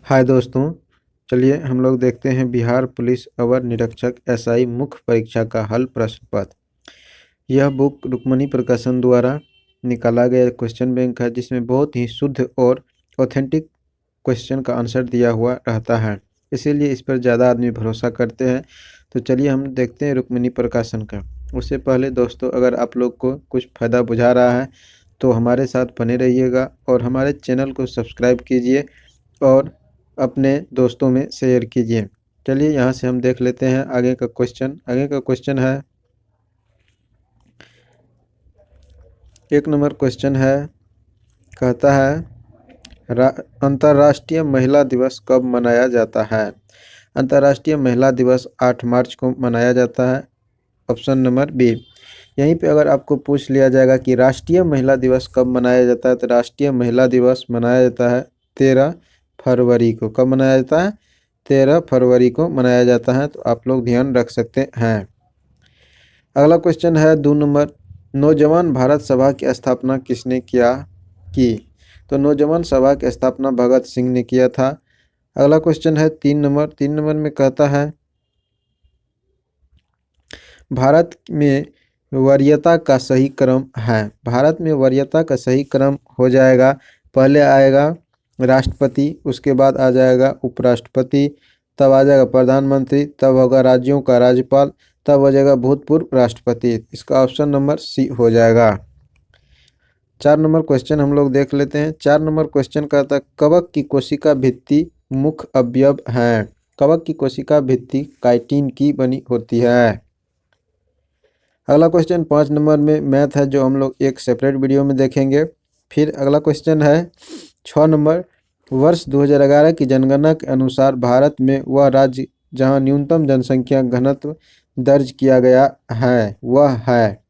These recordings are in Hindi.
हाय दोस्तों, चलिए हम लोग देखते हैं बिहार पुलिस अवर निरीक्षक एसआई मुख्य परीक्षा का हल प्रश्न पत्र। यह बुक रुक्मणी प्रकाशन द्वारा निकाला गया क्वेश्चन बैंक है, जिसमें बहुत ही शुद्ध और ऑथेंटिक क्वेश्चन का आंसर दिया हुआ रहता है, इसीलिए इस पर ज़्यादा आदमी भरोसा करते हैं। तो चलिए हम देखते हैं रुक्मणी प्रकाशन का। उससे पहले दोस्तों, अगर आप लोग को कुछ फ़ायदा बुझा रहा है तो हमारे साथ बने रहिएगा और हमारे चैनल को सब्सक्राइब कीजिए और अपने दोस्तों में शेयर कीजिए। चलिए यहाँ से हम देख लेते हैं आगे का क्वेश्चन। आगे का क्वेश्चन है, 1 नंबर क्वेश्चन है, कहता है अंतर्राष्ट्रीय महिला दिवस कब मनाया जाता है। अंतर्राष्ट्रीय महिला दिवस 8 मार्च को मनाया जाता है। Option number B. यहीं पे अगर आपको पूछ लिया जाएगा कि राष्ट्रीय महिला दिवस कब मनाया जाता है, तो राष्ट्रीय महिला दिवस मनाया जाता है 13 फरवरी को। कब मनाया जाता है? 13 फरवरी को मनाया जाता है, तो आप लोग ध्यान रख सकते हैं। अगला क्वेश्चन है 2 नंबर, नौजवान भारत सभा की स्थापना किसने की? तो नौजवान सभा की स्थापना भगत सिंह ने किया था। अगला क्वेश्चन है 3 नंबर। 3 नंबर में कहता है, भारत में वरीयता का सही क्रम है। भारत में वरीयता का सही क्रम हो जाएगा, पहले आएगा राष्ट्रपति, उसके बाद आ जाएगा उपराष्ट्रपति, तब आ जाएगा प्रधानमंत्री, तब होगा राज्यों का राज्यपाल, तब हो जाएगा भूतपूर्व राष्ट्रपति। इसका ऑप्शन नंबर सी हो जाएगा। 4 नंबर क्वेश्चन हम लोग देख लेते हैं। 4 नंबर क्वेश्चन कहता है, कवक की कोशिका भित्ति मुख्य अवयव है। कवक की कोशिका भित्ति काइटिन की बनी होती है। अगला क्वेश्चन 5 नंबर में मैथ है, जो हम लोग एक सेपरेट वीडियो में देखेंगे। फिर अगला क्वेश्चन है 6 नंबर, वर्ष 2011 की जनगणना के अनुसार भारत में वह राज्य जहां न्यूनतम जनसंख्या घनत्व दर्ज किया गया है वह है।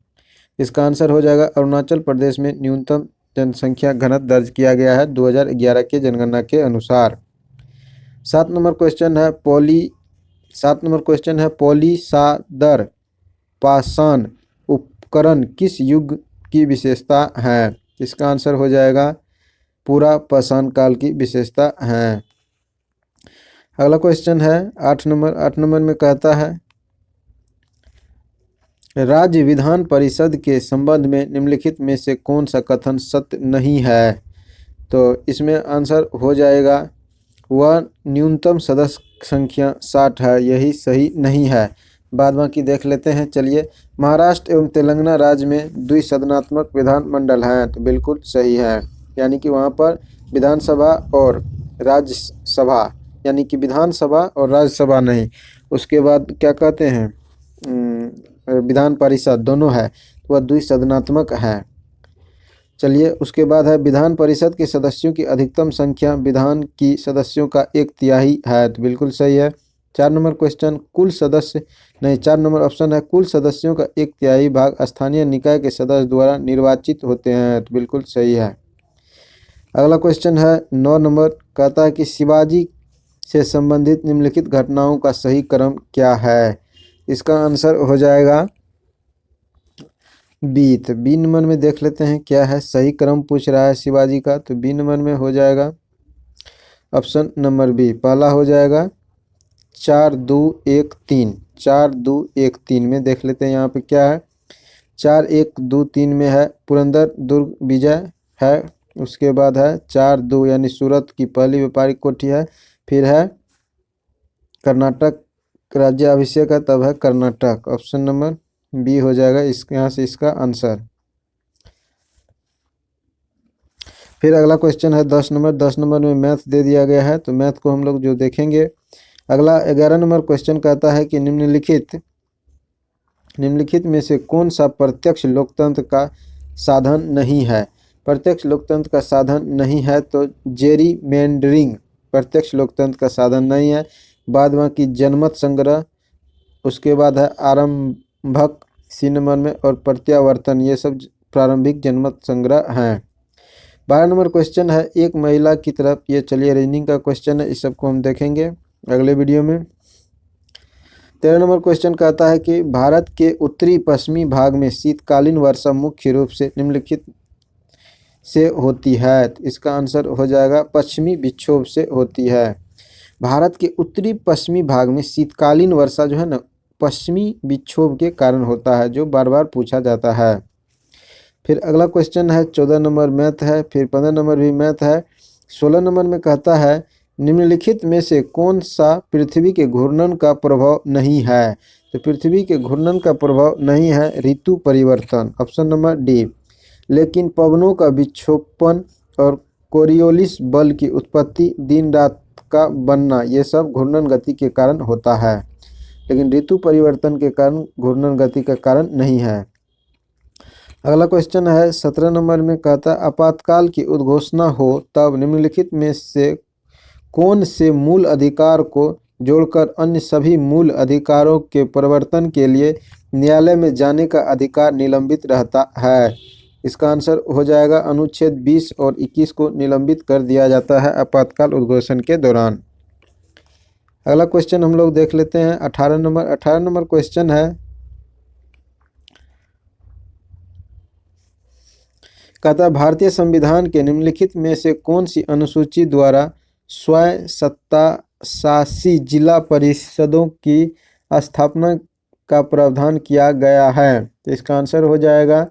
इसका आंसर हो जाएगा अरुणाचल प्रदेश में न्यूनतम जनसंख्या घनत्व दर्ज किया गया है 2011 के जनगणना के अनुसार। 7 नंबर क्वेश्चन है पॉलीसादर पाषाण उपकरण किस युग की विशेषता है? इसका आंसर हो जाएगा पूरा पाषाण काल की विशेषता है। अगला क्वेश्चन है 8 नंबर। 8 नंबर में कहता है, राज्य विधान परिषद के संबंध में निम्नलिखित में से कौन सा कथन सत्य नहीं है? तो इसमें आंसर हो जाएगा वह न्यूनतम सदस्य संख्या 60 है, यही सही नहीं है। बाद बाकी देख लेते हैं। चलिए, महाराष्ट्र एवं तेलंगाना राज्य में द्विसदनात्मक विधानमंडल हैं, तो बिल्कुल सही है। यानी कि वहाँ पर विधानसभा और राज्यसभा, यानी कि विधानसभा और राज्यसभा नहीं, उसके बाद क्या कहते हैं, विधान परिषद दोनों है, तो वह द्विसदनात्मक है। चलिए, उसके बाद है विधान परिषद के सदस्यों की अधिकतम संख्या विधान की सदस्यों का 1/3 है, तो बिल्कुल सही है। 4 नंबर क्वेश्चन, कुल सदस्य नहीं, 4 नंबर ऑप्शन है, कुल सदस्यों का 1/3 भाग स्थानीय निकाय के सदस्य द्वारा निर्वाचित होते हैं, तो बिल्कुल सही है। अगला क्वेश्चन है 9 नंबर, कहता है कि शिवाजी से संबंधित निम्नलिखित घटनाओं का सही क्रम क्या है? इसका आंसर हो जाएगा बी। तो बी नंबर में देख लेते हैं क्या है, सही क्रम पूछ रहा है शिवाजी का, तो बी नंबर में हो जाएगा ऑप्शन नंबर बी। पहला हो जाएगा 4-2-1-3। 4-2-1-3 में देख लेते हैं यहाँ पे क्या है। 4-1-2-3 में है पुरंदर दुर्ग विजय है, उसके बाद है 4-2 यानी सूरत की पहली व्यापारिक कोठी है, फिर है कर्नाटक राज्याभिषेक है, तब है कर्नाटक। ऑप्शन नंबर बी हो जाएगा यहाँ से इसका आंसर। फिर अगला क्वेश्चन है 10 नंबर। 10 नंबर में मैथ दे दिया गया है, तो मैथ को हम लोग जो देखेंगे। अगला 11 नंबर क्वेश्चन कहता है कि निम्नलिखित में से कौन सा प्रत्यक्ष लोकतंत्र का साधन नहीं है? प्रत्यक्ष लोकतंत्र का साधन नहीं है, तो जेरीमेंडरिंग प्रत्यक्ष लोकतंत्र का साधन नहीं है। बाद बाकी जनमत संग्रह, उसके बाद है आरंभक सी नंबर में, और प्रत्यावर्तन, ये सब प्रारंभिक जनमत संग्रह हैं। 12 नंबर क्वेश्चन है एक महिला की तरफ, ये चलिए रीजनिंग का क्वेश्चन है, इस सबको हम देखेंगे अगले वीडियो में। 13 नंबर क्वेश्चन कहता है कि भारत के उत्तरी पश्चिमी भाग में शीतकालीन वर्षा मुख्य रूप से निम्नलिखित से होती है, तो इसका आंसर हो जाएगा पश्चिमी विक्षोभ से होती है। भारत के उत्तरी पश्चिमी भाग में शीतकालीन वर्षा जो है ना पश्चिमी विक्षोभ के कारण होता है, जो बार बार पूछा जाता है। फिर अगला क्वेश्चन है 14 नंबर मैथ है, फिर 15 नंबर भी मैथ है। 16 नंबर में कहता है निम्नलिखित में से कौन सा पृथ्वी के घूर्णन का प्रभाव नहीं है। तो पृथ्वी के घूर्णन का प्रभाव नहीं है ऋतु परिवर्तन, ऑप्शन नंबर डी। लेकिन पवनों का विक्षोभन और कोरियोलिस बल की उत्पत्ति, दिन रात का बनना, ये सब घूर्णन गति के कारण होता है, लेकिन ऋतु परिवर्तन के कारण घूर्णन गति का कारण नहीं है। अगला क्वेश्चन है 17 नंबर में कहता है आपातकाल की उद्घोषणा हो तब निम्नलिखित में से कौन से मूल अधिकार को जोड़कर अन्य सभी मूल अधिकारों के प्रवर्तन के लिए न्यायालय में जाने का अधिकार निलंबित रहता है। इसका आंसर हो जाएगा अनुच्छेद 20 और 21 को निलंबित कर दिया जाता है आपातकाल उद्घोषण के दौरान। अगला क्वेश्चन हम लोग देख लेते हैं 18 नंबर। 18 नंबर क्वेश्चन है कहता है भारतीय संविधान के निम्नलिखित में से कौन सी अनुसूची द्वारा स्वयं शासी जिला परिषदों की स्थापना का प्रावधान किया गया है। तो इसका आंसर हो जाएगा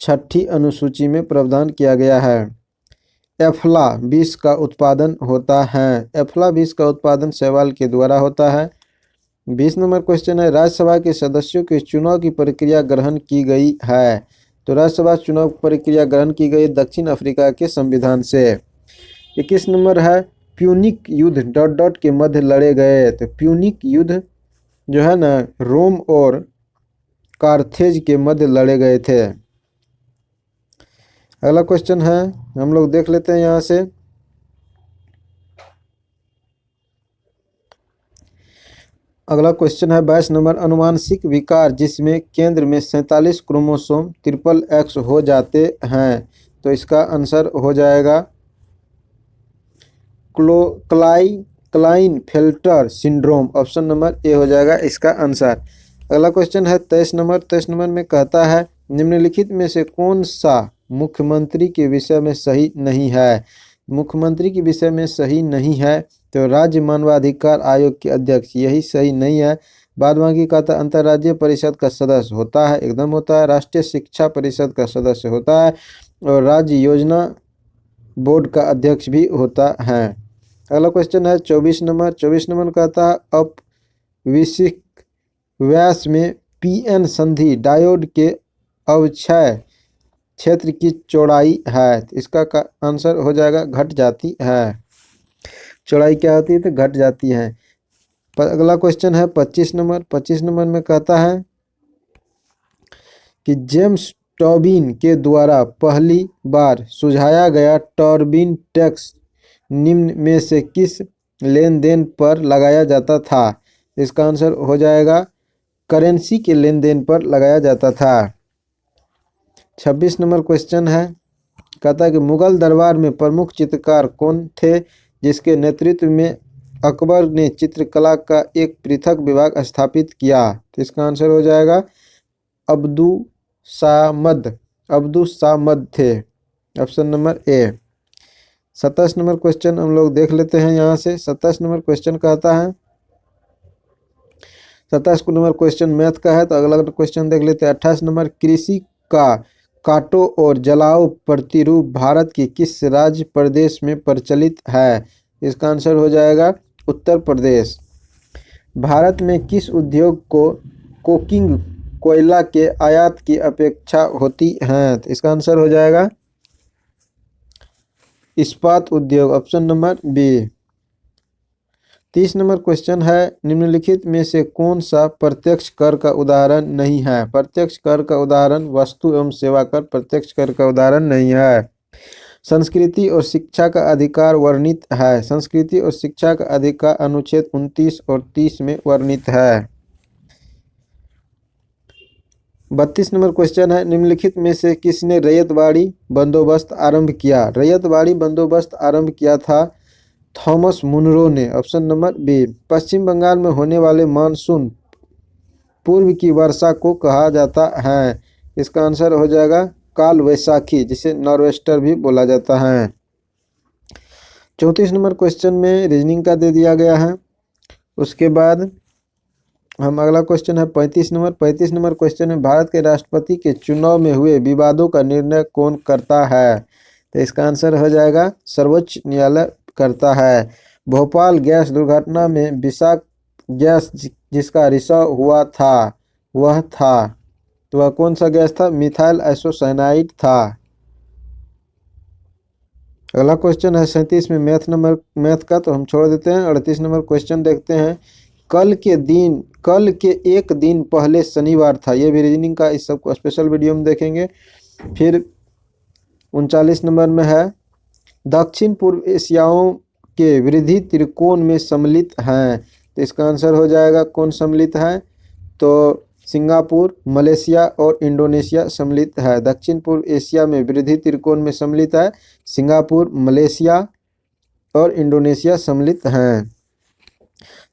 छठी अनुसूची में प्रावधान किया गया है। एफला विष का उत्पादन होता है। एफला विष का उत्पादन शैवाल के द्वारा होता है। 20 नंबर क्वेश्चन है राज्यसभा के सदस्यों के चुनाव की प्रक्रिया ग्रहण की गई है। तो राज्यसभा चुनाव प्रक्रिया ग्रहण की गई दक्षिण अफ्रीका के संविधान से। 21 नंबर है प्यूनिक युद्ध ... के मध्य लड़े गए। तो प्यूनिक युद्ध जो है ना रोम और कार्थेज के मध्य लड़े गए थे। अगला क्वेश्चन है हम लोग देख लेते हैं यहाँ से। अगला क्वेश्चन है 22 नंबर अनुवांशिक विकार जिसमें केंद्र में 47 क्रोमोसोम XXX हो जाते हैं। तो इसका आंसर हो जाएगा क्लाइनफेल्टर सिंड्रोम, ऑप्शन नंबर ए हो जाएगा इसका आंसर। अगला क्वेश्चन है 23 नंबर। 23 नंबर में कहता है निम्नलिखित में से कौन सा मुख्यमंत्री के विषय में सही नहीं है। मुख्यमंत्री के विषय में सही नहीं है तो राज्य मानवाधिकार आयोग के अध्यक्ष, यही सही नहीं है। बाद बाकी कहता है अंतर्राज्यीय परिषद का सदस्य होता है, एकदम होता है। राष्ट्रीय शिक्षा परिषद का सदस्य होता है और राज्य योजना बोर्ड का अध्यक्ष भी होता है। अगला क्वेश्चन है 24 नंबर। 24 नंबर कहता है अपविशिक व्यास में पीएन संधि डायोड के अवक्षय क्षेत्र की चौड़ाई है। तो इसका आंसर हो जाएगा घट जाती है। चौड़ाई क्या होती है तो घट जाती है। अगला क्वेश्चन है 25 नंबर। 25 नंबर में कहता है कि जेम्स टॉबिन के द्वारा पहली बार सुझाया गया टॉबिन टैक्स निम्न में से किस लेन देन पर लगाया जाता था। इसका आंसर हो जाएगा करेंसी के लेन देन पर लगाया जाता था। 26 नंबर क्वेश्चन है कहता है कि मुगल दरबार में प्रमुख चित्रकार कौन थे जिसके नेतृत्व में अकबर ने चित्रकला का एक पृथक विभाग स्थापित किया। तो इसका आंसर हो जाएगा अब्दुस्सामद थे, ऑप्शन नंबर ए। 27 नंबर क्वेश्चन हम लोग देख लेते हैं यहाँ से। 27 नंबर क्वेश्चन कहता है 27 नंबर क्वेश्चन मैथ का है तो अगला क्वेश्चन देख लेते हैं। 28 नंबर कृषि का काटो और जलाओ प्रतिरूप भारत के किस राज्य प्रदेश में प्रचलित है। इसका आंसर हो जाएगा उत्तर प्रदेश। भारत में किस उद्योग को कोकिंग कोयला के आयात की अपेक्षा होती है। तो इसका आंसर हो जाएगा इस्पात उद्योग, option number B. 30 number question है निम्नलिखित में से कौन सा प्रत्यक्ष कर का उदाहरण नहीं है। प्रत्यक्ष कर का उदाहरण वस्तु एवं सेवा कर प्रत्यक्ष कर का उदाहरण नहीं है। संस्कृति और शिक्षा का अधिकार वर्णित है। संस्कृति और शिक्षा का अधिकार अनुच्छेद 29 और 30 में वर्णित है। 32 नंबर क्वेश्चन है निम्नलिखित में से किसने रैयतवाड़ी बंदोबस्त आरंभ किया। रैयतवाड़ी बंदोबस्त आरंभ किया था थॉमस मुनरो ने, ऑप्शन नंबर बी। पश्चिम बंगाल में होने वाले मानसून पूर्व की वर्षा को कहा जाता है। इसका आंसर हो जाएगा काल वैसाखी, जिसे नॉर्वेस्टर भी बोला जाता है। 34 नंबर क्वेश्चन में रीजनिंग का दे दिया गया है। उसके बाद हम अगला क्वेश्चन है 35 नंबर क्वेश्चन में भारत के राष्ट्रपति के चुनाव में हुए विवादों का निर्णय कौन करता है? तो इसका आंसर हो जाएगा सर्वोच्च न्यायालय करता है। भोपाल गैस दुर्घटना में विषाक्त गैस जिसका रिसाव हुआ था वह था, तो वह कौन सा गैस था? मिथाइल आइसोसाइनाइड था। अगला क्वेश्चन है 37 में मैथ का, तो हम छोड़ देते हैं। 38 नंबर क्वेश्चन देखते हैं। कल के एक दिन पहले शनिवार था। ये भी रीजनिंग का, इस सबको स्पेशल वीडियो में देखेंगे। फिर 39 नंबर में है दक्षिण पूर्व एशियाओं के वृद्धि त्रिकोण में सम्मिलित हैं, तो इसका आंसर हो जाएगा कौन सम्मिलित है? तो सिंगापुर, मलेशिया और इंडोनेशिया सम्मिलित है। दक्षिण पूर्व एशिया में वृद्धि त्रिकोण में सम्मिलित है सिंगापुर, मलेशिया और इंडोनेशिया सम्मिलित हैं।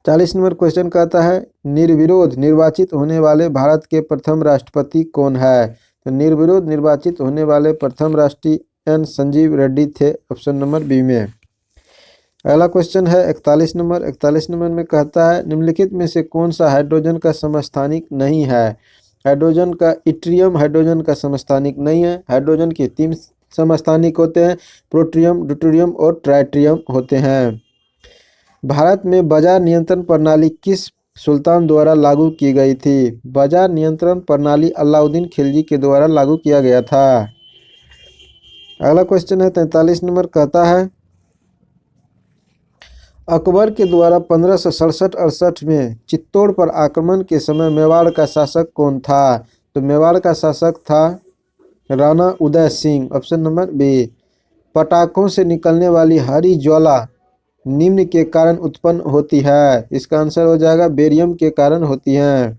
40 नंबर क्वेश्चन कहता है निर्विरोध निर्वाचित होने वाले भारत के प्रथम राष्ट्रपति कौन है? तो निर्विरोध निर्वाचित होने वाले प्रथम राष्ट्रपति एन संजीव रेड्डी थे, ऑप्शन नंबर बी में। अगला क्वेश्चन है 41 नंबर में कहता है निम्नलिखित में से कौन सा हाइड्रोजन का समस्थानिक नहीं है? हाइड्रोजन का इट्रियम हाइड्रोजन का समस्थानिक नहीं है। हाइड्रोजन के 3 समस्थानिक होते हैं, प्रोट्रियम, ड्यूटेरियम और ट्राइट्रियम होते हैं। भारत में बाजार नियंत्रण प्रणाली किस सुल्तान द्वारा लागू की गई थी? बाजार नियंत्रण प्रणाली अलाउद्दीन खिलजी के द्वारा लागू किया गया था। अगला क्वेश्चन है 43 नंबर, कहता है अकबर के द्वारा 1567-68 में चित्तौड़ पर आक्रमण के समय मेवाड़ का शासक कौन था? तो मेवाड़ का शासक था Rana Uday Singh, option number B. पटाखों से निकलने वाली हरी ज्वाला निम्न के कारण उत्पन्न होती है, इसका आंसर हो जाएगा बेरियम के कारण होती है।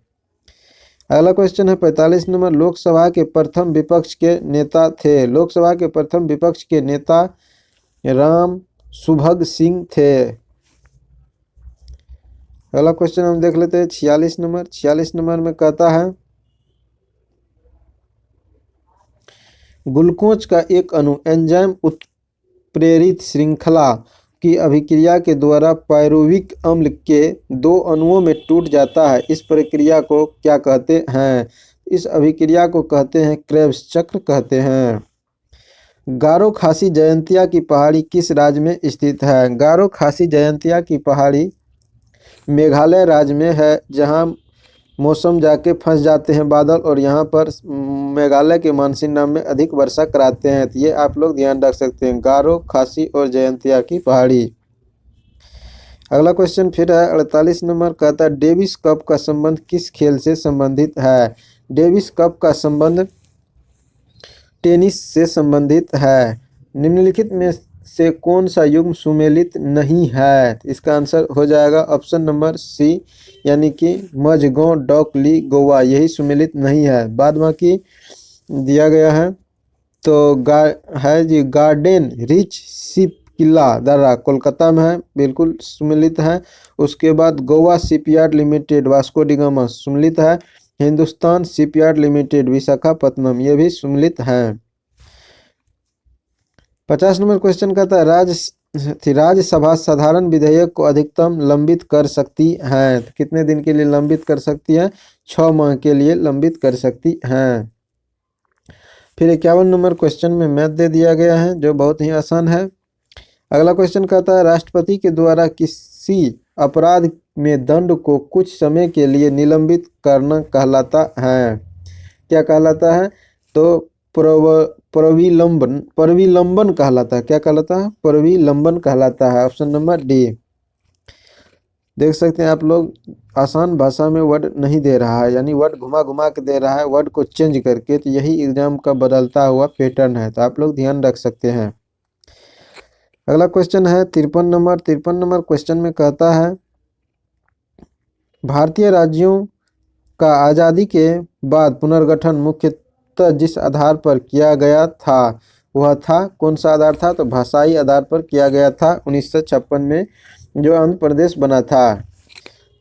अगला क्वेश्चन है 45 नंबर, लोकसभा के प्रथम विपक्ष के नेता थे। लोकसभा के प्रथम विपक्ष के नेता राम सुभग सिंह थे। अगला क्वेश्चन हम देख लेते हैं 46 नंबर। 46 नंबर में कहता है ग्लूकोज का एक अणु एंजाइम उत्प्रेरित श्रृंखला की अभिक्रिया के द्वारा पायरुविक अम्ल के 2 अणुओं में टूट जाता है। इस प्रक्रिया को क्या कहते हैं? इस अभिक्रिया को कहते हैं क्रेब्स चक्र कहते हैं। गारो खासी जयंतिया की पहाड़ी किस राज्य में स्थित है? गारो खासी जयंतिया की पहाड़ी मेघालय राज्य में है, जहां मौसम जाके फंस जाते हैं बादल, और यहाँ पर मेघालय के मानसून नाम में अधिक वर्षा कराते हैं। तो ये आप लोग ध्यान रख सकते हैं, गारो, खासी और जयंतिया की पहाड़ी। अगला क्वेश्चन फिर है 48 नंबर, कहता है डेविस कप का संबंध किस खेल से संबंधित है? डेविस कप का संबंध टेनिस से संबंधित है। निम्नलिखित में से कौन सा युग्म सुमेलित नहीं है? इसका आंसर हो जाएगा ऑप्शन नंबर सी, यानी कि मझगांव, डॉकली, गोवा, यही सुमेलित नहीं है। बाद बाकी दिया गया है तो है जी गार्डन रिच शिप किला दर्रा कोलकाता में है, बिल्कुल सुमेलित है। उसके बाद Goa shipyard limited Vasco da Gama सुमेलित है। हिंदुस्तान शिपयार्ड लिमिटेड विशाखापत्तनम, ये भी सुमेलित है। 50 नंबर क्वेश्चन कहता है राज्यसभा साधारण विधेयक को अधिकतम लंबित कर सकती है, तो कितने दिन के लिए लंबित कर सकती है? 6 माह के लिए लंबित कर सकती हैं। फिर 51 नंबर क्वेश्चन में मैथ दे दिया गया है, जो बहुत ही आसान है। अगला क्वेश्चन कहता है राष्ट्रपति के द्वारा किसी अपराध में दंड को कुछ समय के लिए निलंबित करना कहलाता है, क्या कहलाता है? तो परविलंबन कहलाता है। क्या कहलाता है? परविलंबन कहलाता है, ऑप्शन नंबर डी। देख सकते हैं आप लोग, आसान भाषा में वर्ड नहीं दे रहा है, यानी वर्ड घुमा घुमा के दे रहा है, वर्ड को चेंज करके। तो यही एग्जाम का बदलता हुआ पैटर्न है, तो आप लोग ध्यान रख सकते हैं। अगला क्वेश्चन है 53 नंबर। 53 नंबर क्वेश्चन में कहता है भारतीय राज्यों का आज़ादी के बाद पुनर्गठन मुख्यतः जिस आधार पर किया गया था वह था, कौन सा आधार था? तो भाषाई आधार पर किया गया था 1956 में, जो आंध्र प्रदेश बना था।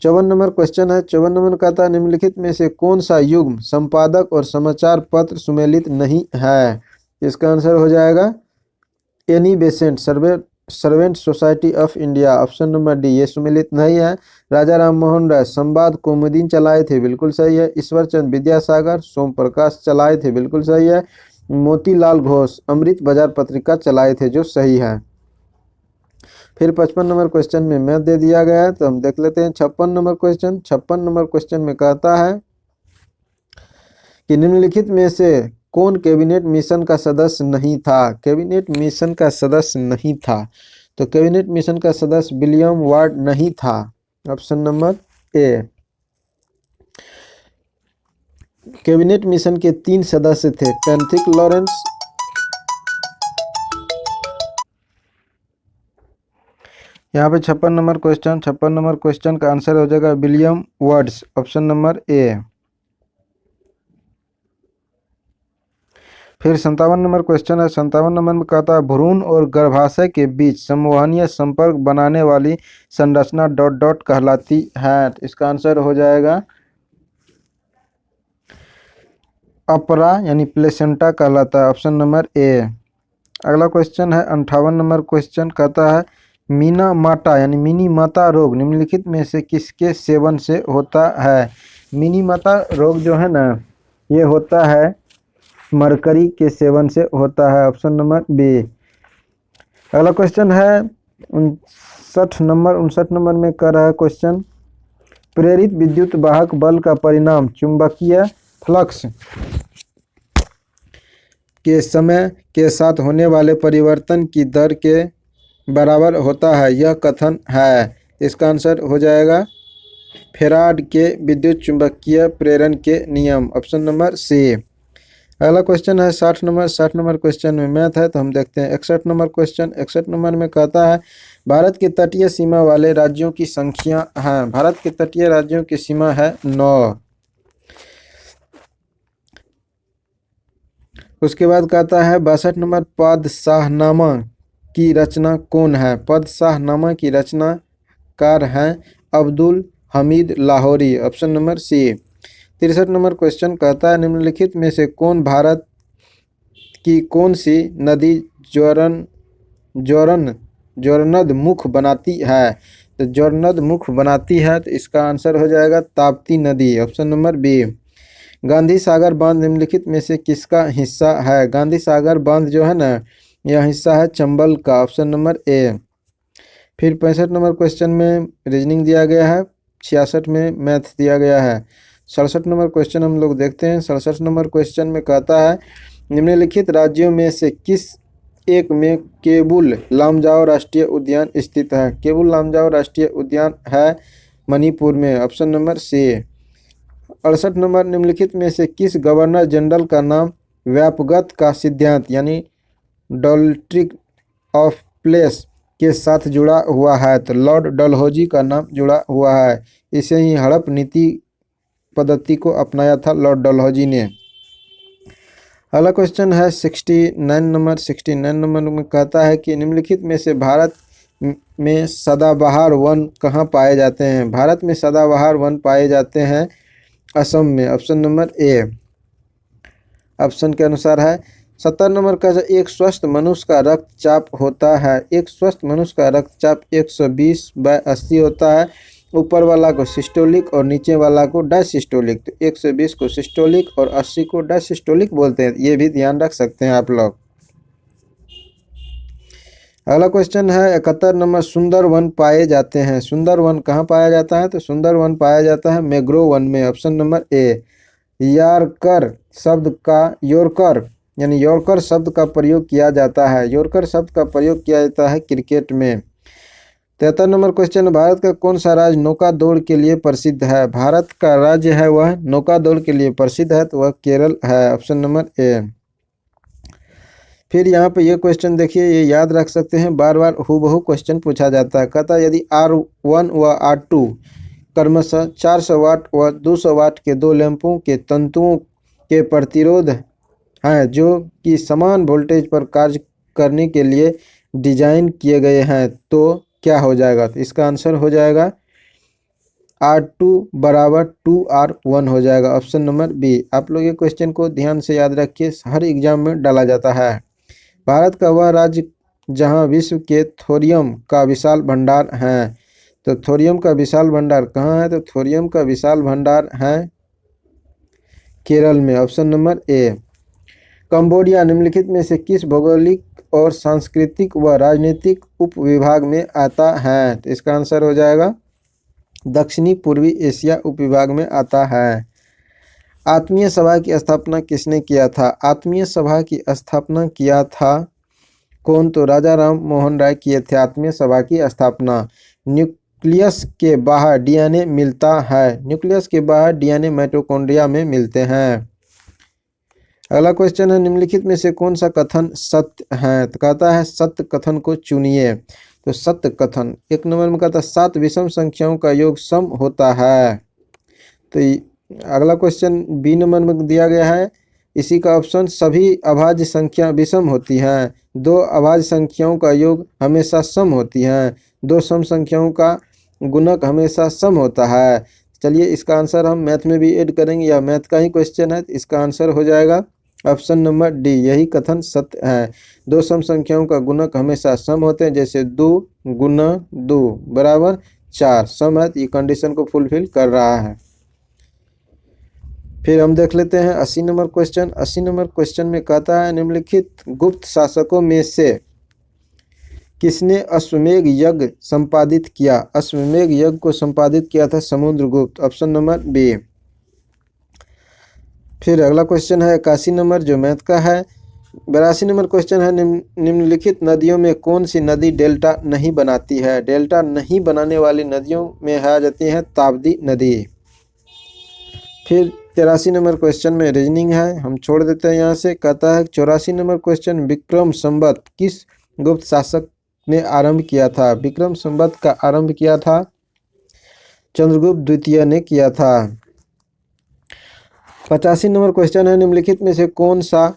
54 नंबर क्वेश्चन है। 54 नंबर कहता है निम्नलिखित में से कौन सा युग्म संपादक और समाचार पत्र सुमेलित नहीं है? इसका आंसर हो जाएगा Annie Besant servant society of India, option number D, ये सुमेलित नहीं है। राजा राम मोहन राय संवाद कौमुदी चलाए थे, बिल्कुल सही है। ईश्वरचंद विद्यासागर सोम प्रकाश चलाए थे, बिल्कुल सही है। मोतीलाल घोष अमृत बाजार पत्रिका चलाए थे, जो सही है। फिर 55 नंबर क्वेश्चन में मैथ दे दिया गया है, तो हम देख लेते हैं 56 नंबर क्वेश्चन। 56 नंबर क्वेश्चन में कहता है कि निम्नलिखित में से कौन कैबिनेट मिशन का सदस्य नहीं था? कैबिनेट मिशन का सदस्य नहीं था, तो कैबिनेट मिशन का सदस्य विलियम वार्ड नहीं था, option number A. Cabinet mission के 3 सदस्य थे, पैट्रिक लॉरेंस, यहाँ पे 56 नंबर क्वेश्चन, 56 नंबर क्वेश्चन का आंसर हो जाएगा William Wards, option number A. फिर 57 नंबर क्वेश्चन है। 57 नंबर में कहता है भ्रूण और गर्भाशय के बीच संवहनीय संपर्क बनाने वाली संरचना डॉट डॉट कहलाती है, तो इसका आंसर हो जाएगा अपरा यानी प्लेसेंटा कहलाता है, ऑप्शन नंबर ए। अगला क्वेश्चन है 58 नंबर क्वेश्चन कहता है मीना माटा यानी मिनी माता रोग निम्नलिखित में से किसके सेवन से होता है? मिनी माता रोग जो है ना, ये होता है मरकरी के सेवन से होता है, ऑप्शन नंबर बी। अगला क्वेश्चन है 59 नंबर में कर रहा है क्वेश्चन प्रेरित विद्युत वाहक बल का परिणाम चुंबकीय फ्लक्स के समय के साथ होने वाले परिवर्तन की दर के बराबर होता है, यह कथन है। इसका आंसर हो जाएगा फेराड के विद्युत चुंबकीय प्रेरण के नियम, ऑप्शन नंबर सी। अगला क्वेश्चन है 60 नंबर क्वेश्चन में मैथ है, तो हम देखते हैं 61 नंबर क्वेश्चन। 61 नंबर में कहता है भारत के तटीय सीमा वाले राज्यों की संख्या है। भारत के तटीय राज्यों की सीमा है 9। उसके बाद कहता है 62 नंबर पादशाहनामा की रचना कौन है? पादशाहनामा की रचनाकार हैं Abdul Hamid Lahori, option number C. 63 number question कहता है निम्नलिखित में से कौन भारत की कौन सी नदी जोरनद मुख बनाती है? तो जोरनद मुख बनाती है, तो इसका आंसर हो जाएगा ताप्ती नदी, option number B. Gandhi Sagar बांध निम्नलिखित में से किसका हिस्सा है? गांधी सागर बांध जो है ना, यह हिस्सा है चंबल का, ऑप्शन नंबर ए। फिर 65 नंबर क्वेश्चन में रीजनिंग दिया गया है, 66 में मैथ दिया गया है। 67 नंबर क्वेश्चन हम लोग देखते हैं। 67 नंबर क्वेश्चन में कहता है निम्नलिखित राज्यों में से किस एक में केबुल लामजाओ राष्ट्रीय उद्यान स्थित है? केबुल लामजाओ राष्ट्रीय उद्यान है मणिपुर में, ऑप्शन नंबर सी। 68 नंबर निम्नलिखित में से किस गवर्नर जनरल का नाम व्यापगत का सिद्धांत यानी डॉल्ट्रिक ऑफ प्लेस के साथ जुड़ा हुआ है? तो लॉर्ड डलहौजी का नाम जुड़ा हुआ है। इसे ही हड़प नीति पद्धति को अपनाया था लॉर्ड डलहौजी ने। अगला क्वेश्चन है 69 नंबर में कहता है कि निम्नलिखित में से भारत में सदाबहार वन कहाँ पाए जाते हैं? भारत में सदाबहार वन पाए जाते हैं असम में, ऑप्शन नंबर ए। ऑप्शन के अनुसार है 70 नंबर का एक स्वस्थ मनुष्य का रक्तचाप होता है। एक स्वस्थ मनुष्य का रक्तचाप 120/80 होता है। ऊपर वाला को सिस्टोलिक और नीचे वाला को डायसिस्टोलिक। तो 120 को सिस्टोलिक और 80 को डायसिस्टोलिक बोलते हैं, ये भी ध्यान रख सकते हैं आप लोग। अगला क्वेश्चन है 71 नंबर सुंदर वन पाए जाते हैं। सुंदर वन कहाँ पाया जाता है? तो सुंदर वन पाया जाता है मैंग्रोव वन में, ऑप्शन नंबर ए। यॉर्कर शब्द का प्रयोग किया जाता है। यॉर्कर शब्द का प्रयोग किया जाता है क्रिकेट में। 73 नंबर क्वेश्चन, भारत का कौन सा राज्य नौका दौड़ के लिए प्रसिद्ध है? भारत का राज्य है वह नौका दौड़ के लिए प्रसिद्ध है, तो वह केरल है, ऑप्शन नंबर ए। फिर यहाँ पे ये क्वेश्चन देखिए, ये याद रख सकते हैं, बार बार हूबहू क्वेश्चन पूछा जाता है। कहता है यदि R1 व R2 क्रमशः 400 वाट व 200 वाट के दो लैंपों के तंतुओं के प्रतिरोध हैं जो कि समान वोल्टेज पर कार्य करने के लिए डिजाइन किए गए हैं, तो क्या हो जाएगा? तो इसका आंसर हो जाएगा R2 बराबर 2R1 हो जाएगा, ऑप्शन नंबर बी। आप लोग ये क्वेश्चन को ध्यान से याद रखिए, हर एग्जाम में डाला जाता है। भारत का वह राज्य जहां विश्व के थोरियम का विशाल भंडार है। तो थोरियम का विशाल भंडार कहाँ है? तो थोरियम का विशाल भंडार है केरल में, ऑप्शन नंबर ए। कंबोडिया निम्नलिखित में से किस भौगोलिक और सांस्कृतिक व राजनीतिक उपविभाग में आता है? तो इसका आंसर हो जाएगा दक्षिणी पूर्वी एशिया उपविभाग में आता है। आत्मीय सभा की स्थापना किसने किया था? आत्मीय सभा की स्थापना किया था कौन? तो राजा राम मोहन राय किए थे आत्मीय सभा की स्थापना। न्यूक्लियस के बाहर डीएनए मिलता है। न्यूक्लियस के बाहर डीएनए माइटोकॉन्ड्रिया में मिलते हैं। अगला क्वेश्चन है, निम्नलिखित में से कौन सा कथन सत्य है? तो कहता है सत्य कथन को चुनिए। तो सत्य कथन एक नंबर में कहता है 7 विषम संख्याओं का योग सम होता है। तो अगला क्वेश्चन बी नंबर में दिया गया है, इसी का ऑप्शन सभी अभाज्य संख्या विषम होती हैं। 2 अभाज्य संख्याओं का योग हमेशा सम होती हैं। 2 सम संख्याओं का गुणक हमेशा सम होता है। चलिए इसका आंसर हम मैथ में भी ऐड करेंगे, या मैथ का ही क्वेश्चन है। इसका आंसर हो जाएगा ऑप्शन नंबर डी, यही कथन सत्य है। 2 सम संख्याओं का गुणक हमेशा सम होते हैं, जैसे 2 गुना 2 बराबर 4 सम है, ये कंडीशन को फुलफिल कर रहा है। फिर हम देख लेते हैं 80 नंबर क्वेश्चन। 80 नंबर क्वेश्चन में कहता है, निम्नलिखित गुप्त शासकों में से किसने अश्वमेध यज्ञ संपादित किया? अश्वमेध यज्ञ को संपादित किया था समुद्रगुप्त, ऑप्शन नंबर बी। फिर अगला क्वेश्चन है 81 नंबर जो मैथ का है। 82 नंबर क्वेश्चन है, निम्नलिखित नदियों में कौन सी नदी डेल्टा नहीं बनाती है? डेल्टा नहीं बनाने वाली नदियों में आ जाती है ताप्ती नदी। फिर 83 नंबर क्वेश्चन में रीजनिंग है, हम छोड़ देते हैं यहाँ से। कहता है 84 नंबर क्वेश्चन, विक्रम संवत किस गुप्त शासक ने आरंभ किया था? विक्रम संवत का आरंभ किया था चंद्रगुप्त द्वितीय ने किया था। 85 नंबर क्वेश्चन है, निम्नलिखित में से कौन सा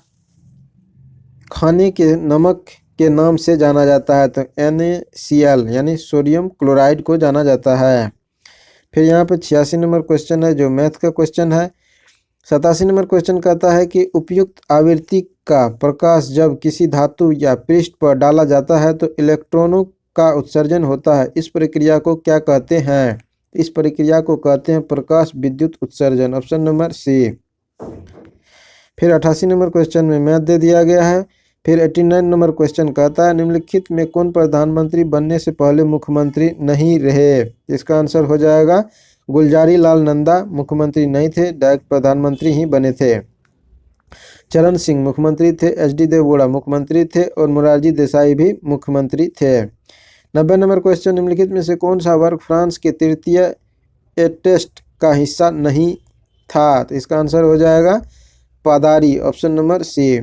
खाने के नमक के नाम से जाना जाता है? तो NaCl यानी सोडियम क्लोराइड को जाना जाता है। फिर यहाँ पे 86 नंबर क्वेश्चन है जो मैथ का क्वेश्चन है। 87 नंबर क्वेश्चन कहता है कि उपयुक्त आवृत्ति का प्रकाश जब किसी धातु या पृष्ठ पर डाला जाता है तो इलेक्ट्रॉनों का उत्सर्जन होता है, इस प्रक्रिया को क्या कहते हैं? इस प्रक्रिया को कहते हैं प्रकाश विद्युत उत्सर्जन, ऑप्शन नंबर सी। फिर 88 नंबर क्वेश्चन में मैथ दे दिया गया है। फिर 89 नंबर क्वेश्चन कहता है, निम्नलिखित में कौन प्रधानमंत्री बनने से पहले मुख्यमंत्री नहीं रहे? इसका आंसर हो जाएगा गुलजारी लाल नंदा मुख्यमंत्री नहीं थे, डायरेक्ट प्रधानमंत्री ही बने थे। चरण सिंह मुख्यमंत्री थे, HD देवगौड़ा मुख्यमंत्री थे और मोरारजी देसाई भी मुख्यमंत्री थे। 90 नंबर क्वेश्चन, निम्नलिखित में से कौन सा वर्ग फ्रांस के तृतीय टेस्ट का हिस्सा नहीं था? तो इसका आंसर हो जाएगा पादारी, option number C.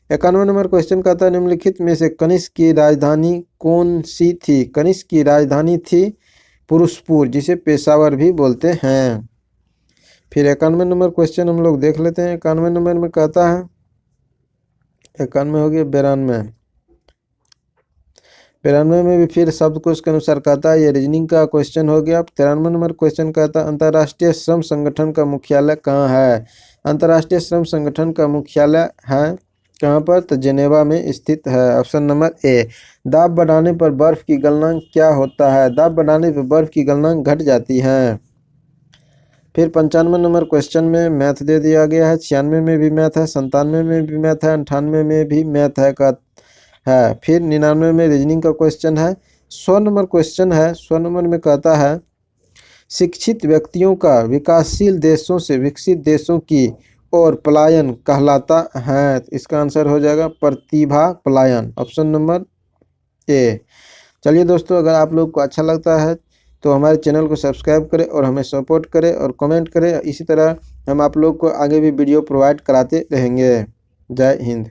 91 number question कहता है, निम्नलिखित में से कनिष्क की राजधानी कौन सी थी? कनिष्क की राजधानी थी पुरुषपुर, जिसे पेशावर भी बोलते हैं। फिर 91 नंबर क्वेश्चन हम लोग देख लेते हैं। 91 नंबर में कहता है, 91 हो गया 92, 92 में भी फिर शब्दकोश के अनुसार कहता है, ये रीजनिंग का क्वेश्चन हो गया। 93 नंबर क्वेश्चन कहता है, अंतर्राष्ट्रीय श्रम संगठन का मुख्यालय कहाँ है? अंतर्राष्ट्रीय श्रम संगठन का मुख्यालय है कहाँ पर? तो जेनेवा में स्थित है, ऑप्शन नंबर ए। दाब बढ़ाने पर बर्फ की गलनांक क्या होता है? दाब बढ़ाने पर बर्फ की गलनांक घट जाती है। फिर 95 नंबर क्वेश्चन में मैथ दे दिया गया है। 96 में भी मैथ है, 97 में भी मैथ है, 98 में भी मैथ है फिर 99 में रीजनिंग का क्वेश्चन है। 100 नंबर क्वेश्चन है। 100 नंबर में कहता है, शिक्षित व्यक्तियों का विकासशील देशों से विकसित देशों की और पलायन कहलाता है। इसका आंसर हो जाएगा प्रतिभा पलायन, ऑप्शन नंबर ए। चलिए दोस्तों, अगर आप लोग को अच्छा लगता है तो हमारे चैनल को सब्सक्राइब करें और हमें सपोर्ट करें और कमेंट करें। इसी तरह हम आप लोग को आगे भी वीडियो प्रोवाइड कराते रहेंगे। जय हिंद।